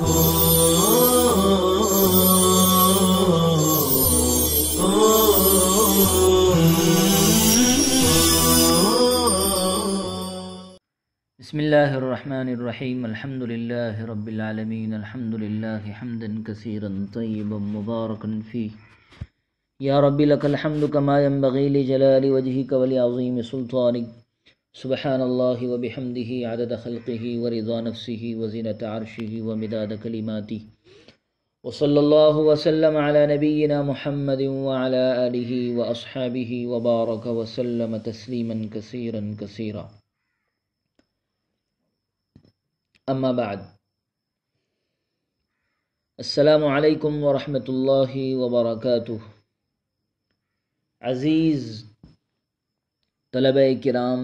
بسم اللہ الرحمن الرحیم الحمد للہ رب العالمین الحمد للہ حمدا کثیرا طیبا مبارکا فیہ یا رب لک الحمد کما ينبغی لجلال وجہک ولعظیم سلطانک سبحان اللہ وبحمدہ عدد خلقہ ورضا نفسہ وزنۃ عرشہ ومداد کلماتہ وصلی اللہ وسلم علی نبینا محمد وعلی آلہ واصحابہ وبارک وسلم تسلیما کثیرا کثیرا. اما بعد، السلام علیکم ورحمۃ اللہ وبرکاتہ. عزیز طلبہ کرام،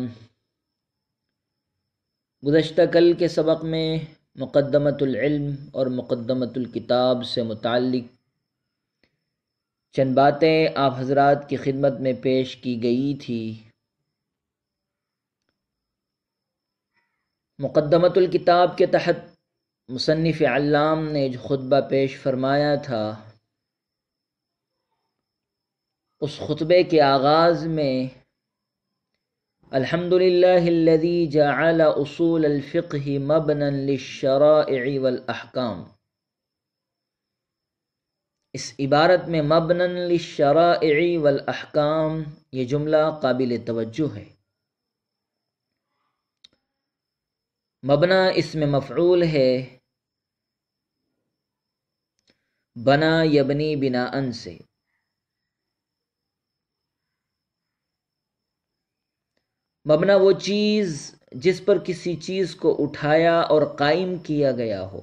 گزشتہ کل کے سبق میں مقدمۃ العلم اور مقدمۃ الکتاب سے متعلق چند باتیں آپ حضرات کی خدمت میں پیش کی گئی تھی. مقدمۃ الکتاب کے تحت مصنف علام نے جو خطبہ پیش فرمایا تھا، اس خطبے کے آغاز میں الحمدللہ الذی جعل اصول الفقہ مبنا للشرائع والاحکام، اس عبارت میں مبنا للشرائع والاحکام یہ جملہ قابل توجہ ہے. مبنا اسم مفعول ہے، بنا یبنی بناءً سے. مبنا وہ چیز جس پر کسی چیز کو اٹھایا اور قائم کیا گیا ہو.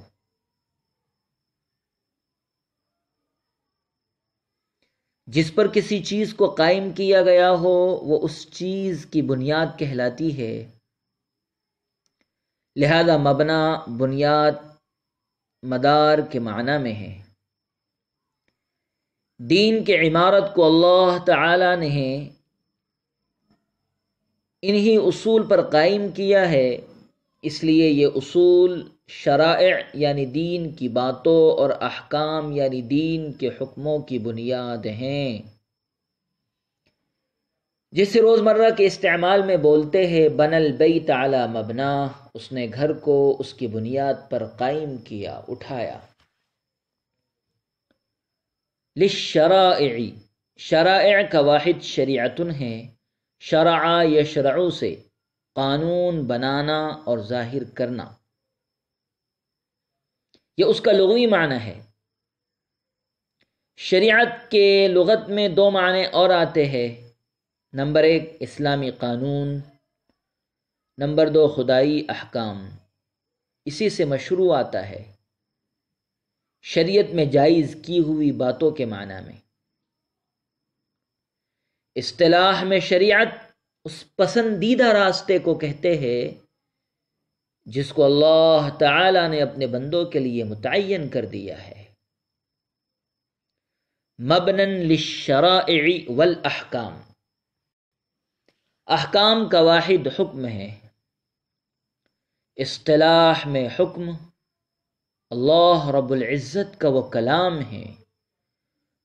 جس پر کسی چیز کو قائم کیا گیا ہو وہ اس چیز کی بنیاد کہلاتی ہے. لہذا مبنا بنیاد مدار کے معنی میں ہے. دین کے عمارت کو اللہ تعالی نے انہی اصول پر قائم کیا ہے، اس لیے یہ اصول شرائع یعنی دین کی باتوں اور احکام یعنی دین کے حکموں کی بنیاد ہیں. جس روزمرہ کے استعمال میں بولتے ہیں بن البیت علی مبنا، اس نے گھر کو اس کی بنیاد پر قائم کیا، اٹھایا. للشرائع، شرائع کا واحد شریعتن ہے. شرع یشرع سے قانون بنانا اور ظاہر کرنا، یہ اس کا لغوی معنی ہے. شریعت کے لغت میں دو معنی اور آتے ہیں. نمبر 1 اسلامی قانون، نمبر 2 خدائی احکام. اسی سے مشروع آتا ہے شریعت میں جائز کی ہوئی باتوں کے معنی میں. اصطلاح میں شریعت اس پسندیدہ راستے کو کہتے ہیں جس کو اللہ تعالی نے اپنے بندوں کے لیے متعین کر دیا ہے. مبنا للشرائع والاحکام، احکام کا واحد حکم ہے. اصطلاح میں حکم اللہ رب العزت کا وہ کلام ہے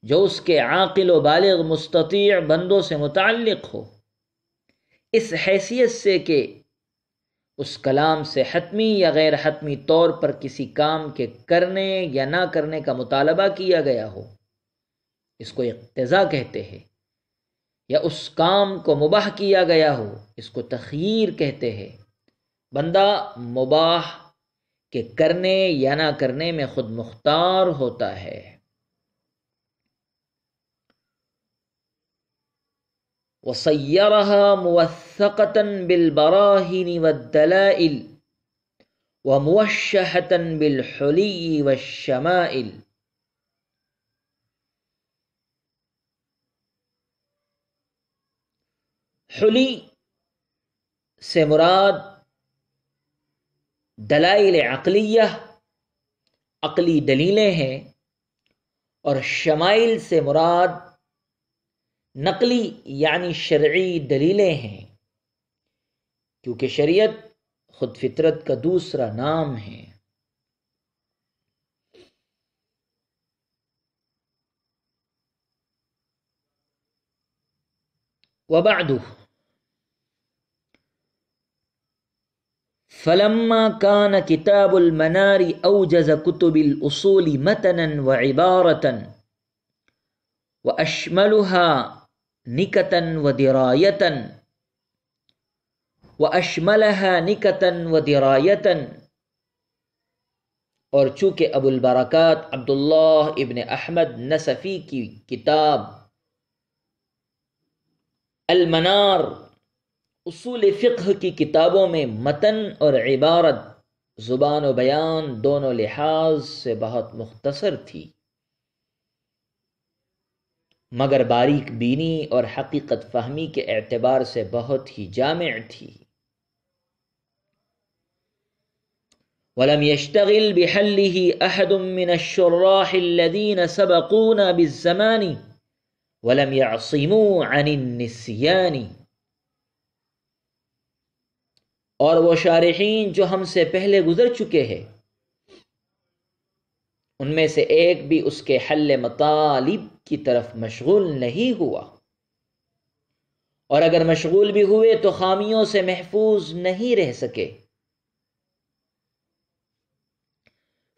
جو اس کے عاقل و بالغ مستطیع بندوں سے متعلق ہو، اس حیثیت سے کہ اس کلام سے حتمی یا غیر حتمی طور پر کسی کام کے کرنے یا نہ کرنے کا مطالبہ کیا گیا ہو. اس کو اقتضاء کہتے ہیں. یا اس کام کو مباح کیا گیا ہو، اس کو تخییر کہتے ہیں. بندہ مباح کے کرنے یا نہ کرنے میں خود مختار ہوتا ہے. وَصَيَّرَهَا مُوَثَّقَةً بِالْبَرَاهِنِ وَالدَّلَائِلِ وَمُوَشَّحَةً بِالْحُلِيِّ وَالشَّمَائِلِ. حلی سے مراد دلائل عقلیہ، عقلی دلیلیں ہیں، اور شمائل سے مراد نقلی یعنی شرعی دلیلیں ہیں، کیونکہ شریعت خود فطرت کا دوسرا نام ہے. وبعد فلما كان كتاب المنار أوجز كتب الأصول متنا وعبارة وأشملها نكتا ودراية اور چونکہ ابو البرکات عبداللہ ابن احمد نصفی کی کتاب المنار اصول فقہ کی کتابوں میں متن اور عبارت زبان و بیان دونوں لحاظ سے بہت مختصر تھی، مگر باریک بینی اور حقیقت فہمی کے اعتبار سے بہت ہی جامع تھی۔ وَلَمْ يَشْتَغِلْ بِحَلِّهِ أَحَدٌ مِّنَ الشُّرَّاحِ الَّذِينَ سَبَقُونَا بِالزَّمَانِ وَلَمْ يَعْصِمُوا عَنِ النِّسْيَانِ، اور وہ شارحین جو ہم سے پہلے گزر چکے ہیں ان میں سے ایک بھی اس کے حل مطالب کی طرف مشغول نہیں ہوا، اور اگر مشغول بھی ہوئے تو خامیوں سے محفوظ نہیں رہ سکے۔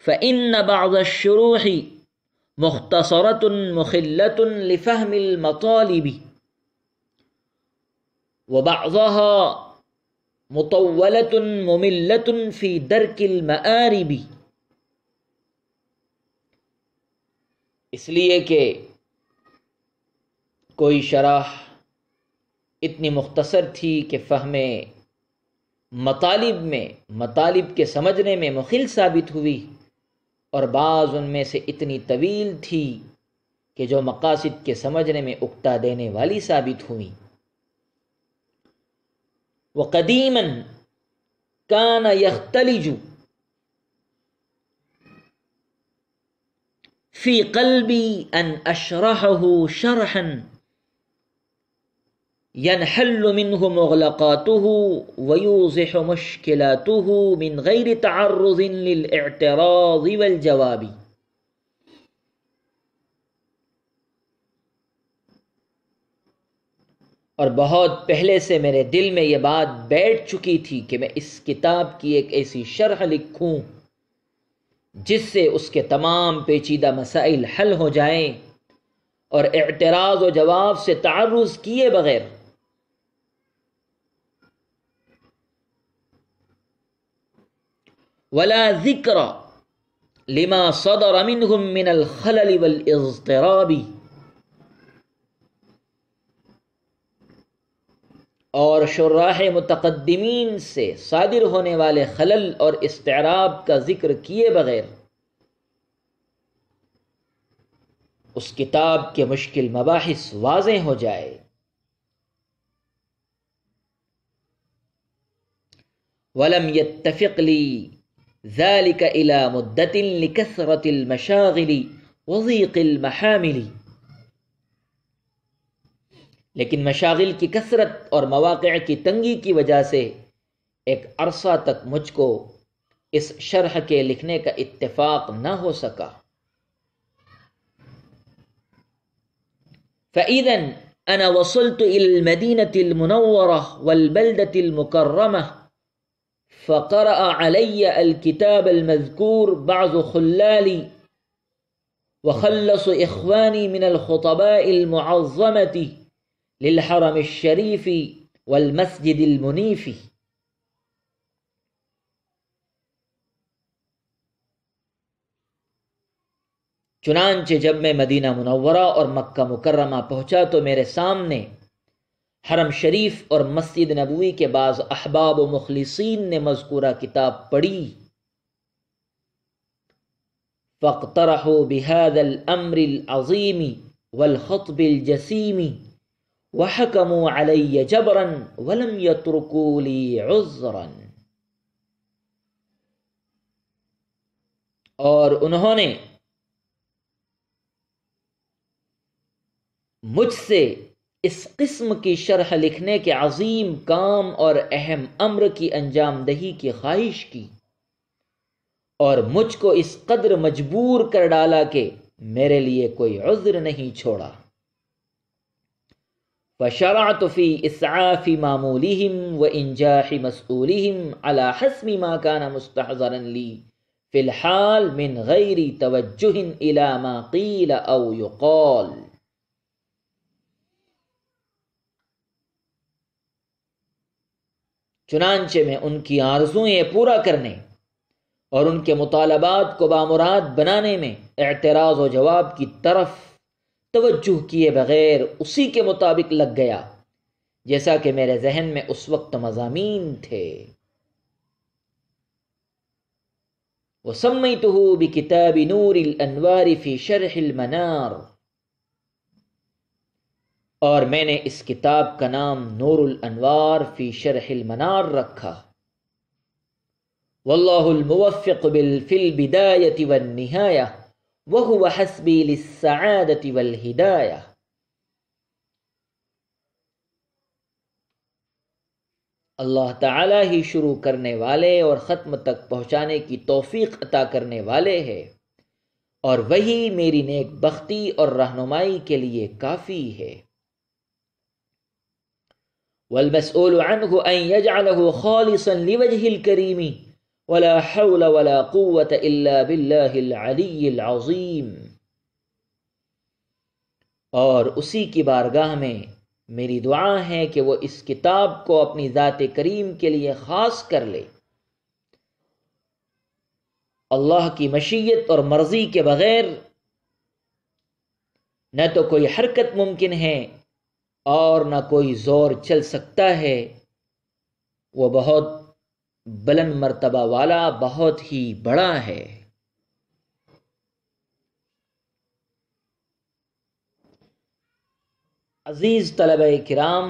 فإن بعض الشروح مختصرة مخلة لفهم المطالب وبعضها مطولة مملة في درك المآرب، اس لیے کہ کوئی شرح اتنی مختصر تھی کہ فہم مطالب کے سمجھنے میں مخل ثابت ہوئی، اور بعض ان میں سے اتنی طویل تھی کہ جو مقاصد کے سمجھنے میں اکتا دینے والی ثابت ہوئی۔ وَقَدِيمًا كَانَ يَخْتَلِجُ فِي قَلْبِي أَنْ أَشْرَحَهُ شَرْحًا ينحل منه مغلقاته ويوضح مشكلاته من غير تعرض للاعتراض والجواب۔ اور بہت پہلے سے میرے دل میں یہ بات بیٹھ چکی تھی کہ میں اس کتاب کی ایک ایسی شرح لکھوں جس سے اس کے تمام پیچیدہ مسائل حل ہو جائیں اور اعتراض و جواب سے تعرض کیے بغیر۔ ولا ذکر لما صدر منهم من الخلل والاضطراب، اور شراح متقدمین سے صادر ہونے والے خلل اور استعراب کا ذکر کیے بغیر اس کتاب کے مشکل مباحث واضح ہو جائے۔ ولم يتفق لي ذلك إلى مدة لكثرة المشاغل وضيق المحامل، لیکن مشاغل کی کثرت اور مواقع کی تنگی کی وجہ سے ایک عرصہ تک مجھ کو اس شرح کے لکھنے کا اتفاق نہ ہو سکا۔ فإذا أنا وصلت إلى المدينة المنورة والبلدة المكرمة، فقرأ علي الكتاب المذكور بعض خلالي وخلص إخواني من الخطباء المعظمة للحرم الشريف والمسجد المنيف۔ چنانچہ جب میں مدینہ منورہ اور مکہ مکرمہ پہنچا تو میرے سامنے حرم شریف اور مسجد نبوی کے بعض احباب و مخلصین نے مذکورہ کتاب پڑھی۔ فاقترحوا بهذا الامر العظیم والخطب الجسیم وحکموا علی جبرا ولم یترکوا لی عذرا، اور انہوں نے مجھ سے اس قسم کی شرح لکھنے کے عظیم کام اور اہم امر کی انجام دہی کی خواہش کی، اور مجھ کو اس قدر مجبور کر ڈالا کہ میرے لیے کوئی عذر نہیں چھوڑا۔ فشرعت في إسعاف معمولهم وإنجاح مسؤولهم على حسب ما كان مستحضرا لي في الحال من غير توجه إلى ما قيل أو يقال. چنانچہ میں ان کی آرزوئیں پورا کرنے اور ان کے مطالبات کو بامراد بنانے میں اعتراض و جواب کی طرف توجہ کیے بغیر اسی کے مطابق لگ گیا جیسا کہ میرے ذہن میں اس وقت مضامین تھے. وَسَمَّيْتُهُ بِكِتَابِ نُورِ الْأَنْوَارِ فِي شَرْحِ الْمَنَارِ، اور میں نے اس کتاب کا نام نور الانوار فی شرح المنار رکھا. واللہ الموفق فی البدایة والنہایہ وہو حسبی للسعادة والہدایہ. اللہ تعالی ہی شروع کرنے والے اور ختم تک پہنچانے کی توفیق عطا کرنے والے ہے، اور وہی میری نیک بختی اور رہنمائی کے لیے کافی ہے. والمسؤول عنه أن يجعله خالصا لوجه الكريم ولا حول ولا قوة إلا بالله العلي العظيم. اور اسی کی بارگاہ میں میری دعا ہے کہ وہ اس کتاب کو اپنی ذات کریم کے لیے خاص کر لے، اللہ کی مشیت اور مرضی کے بغیر نہ تو کوئی حرکت ممکن ہے اور نہ کوئی زور چل سکتا ہے. وہ بہت بلند مرتبہ والا، بہت ہی بڑا ہے. عزیز طلبہ کرام،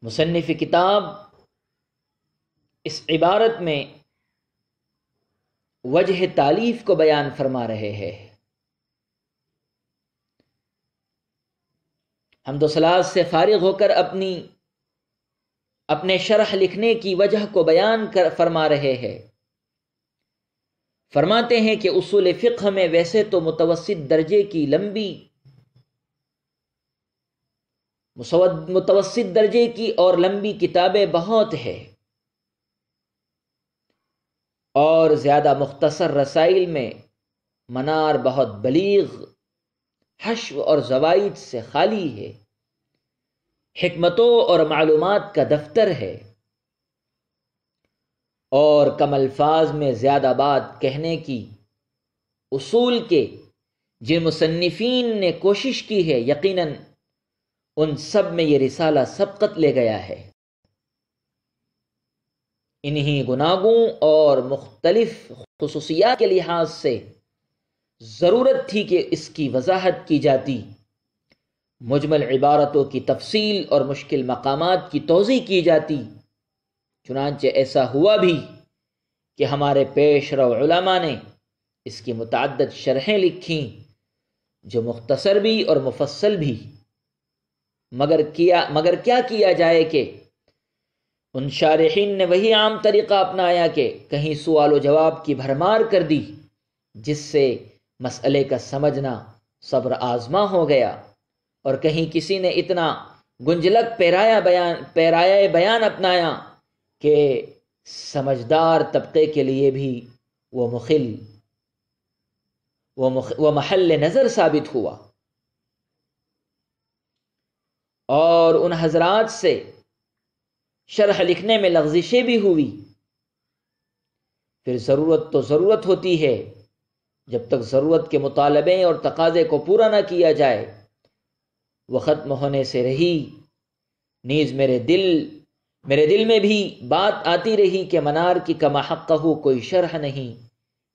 مصنف کتاب اس عبارت میں وجہ تالیف کو بیان فرما رہے ہیں. حمد و ثناء سے فارغ ہو کر اپنے شرح لکھنے کی وجہ کو بیان فرما رہے ہیں. فرماتے ہیں کہ اصول فقہ میں ویسے تو متوسط درجے کی متوسط درجے کی اور لمبی کتابیں بہت ہیں، اور زیادہ مختصر رسائل میں منار بہت بلیغ، حشو اور زوائد سے خالی ہے، حکمتوں اور معلومات کا دفتر ہے، اور کم الفاظ میں زیادہ بات کہنے کی اصول کے جن مصنفین نے کوشش کی ہے، یقیناً ان سب میں یہ رسالہ سبقت لے گیا ہے. انہی گناہوں اور مختلف خصوصیات کے لحاظ سے ضرورت تھی کہ اس کی وضاحت کی جاتی، مجمل عبارتوں کی تفصیل اور مشکل مقامات کی توضیح کی جاتی. چنانچہ ایسا ہوا بھی کہ ہمارے پیش رو علماء نے اس کی متعدد شرحیں لکھیں، جو مختصر بھی اور مفصل بھی. مگر کیا کیا جائے کہ ان شارحین نے وہی عام طریقہ اپنایا کہ کہیں سوال و جواب کی بھرمار کر دی، جس سے مسئلے کا سمجھنا صبر آزما ہو گیا، اور کہیں کسی نے اتنا گنجلک پیرایا بیان اپنایا کہ سمجھدار طبقے کے لیے بھی وہ محل نظر ثابت ہوا. اور ان حضرات سے شرح لکھنے میں لغزشیں بھی ہوئی. پھر ضرورت ہوتی ہے، جب تک ضرورت کے مطالبے اور تقاضے کو پورا نہ کیا جائے وہ ختم ہونے سے رہی. نیز میرے دل میں بھی بات آتی رہی کہ منار کی کما حقہ کوئی شرح نہیں،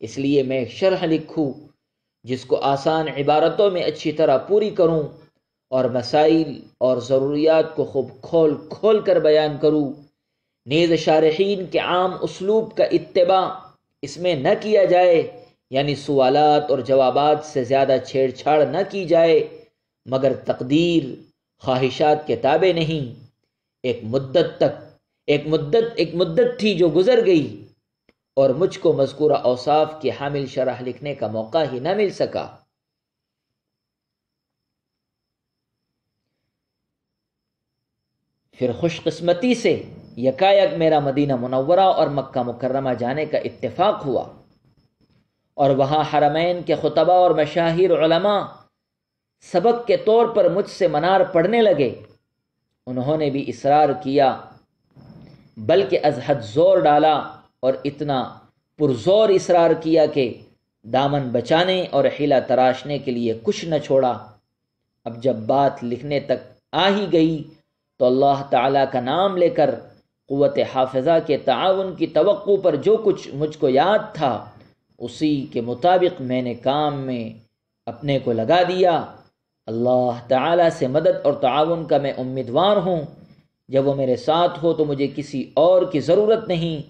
اس لیے میں ایک شرح لکھوں جس کو آسان عبارتوں میں اچھی طرح پوری کروں اور مسائل اور ضروریات کو خوب کھول کر بیان کروں. نیز شارحین کے عام اسلوب کا اتباع اس میں نہ کیا جائے، یعنی سوالات اور جوابات سے زیادہ چھیڑ چھاڑ نہ کی جائے، مگر تقدیر خواہشات کے تابع نہیں. ایک مدت تھی جو گزر گئی اور مجھ کو مذکورہ اوصاف کی حامل شرح لکھنے کا موقع ہی نہ مل سکا. پھر خوش قسمتی سے یکایک میرا مدینہ منورہ اور مکہ مکرمہ جانے کا اتفاق ہوا، اور وہاں حرمین کے خطبہ اور مشاہیر علماء سبق کے طور پر مجھ سے منار پڑھنے لگے۔ انہوں نے بھی اصرار کیا، بلکہ از حد زور ڈالا اور اتنا پرزور اصرار کیا کہ دامن بچانے اور حیلہ تراشنے کے لیے کچھ نہ چھوڑا۔ اب جب بات لکھنے تک آ ہی گئی تو اللہ تعالیٰ کا نام لے کر قوت حافظہ کے تعاون کی توقع پر جو کچھ مجھ کو یاد تھا اسی کے مطابق میں نے کام میں اپنے کو لگا دیا۔ اللہ تعالیٰ سے مدد اور تعاون کا میں امیدوار ہوں۔ جب وہ میرے ساتھ ہو تو مجھے کسی اور کی ضرورت نہیں۔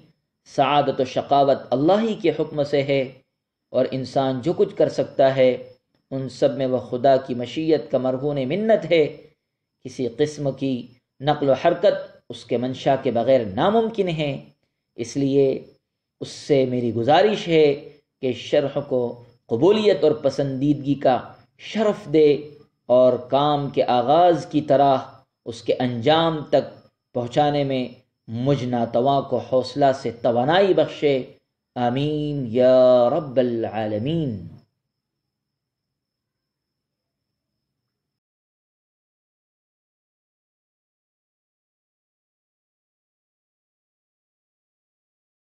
سعادت و شقاوت اللہ ہی کے حکم سے ہے، اور انسان جو کچھ کر سکتا ہے ان سب میں وہ خدا کی مشیت کا مرہون منت ہے۔ کسی قسم کی نقل و حرکت اس کے منشا کے بغیر ناممکن ہے۔ اس لیے اس سے میری گزارش ہے کہ شرح کو قبولیت اور پسندیدگی کا شرف دے، اور کام کے آغاز کی طرح اس کے انجام تک پہنچانے میں مجھ ناتواں کو حوصلہ سے توانائی بخشے۔ آمین یا رب العالمین۔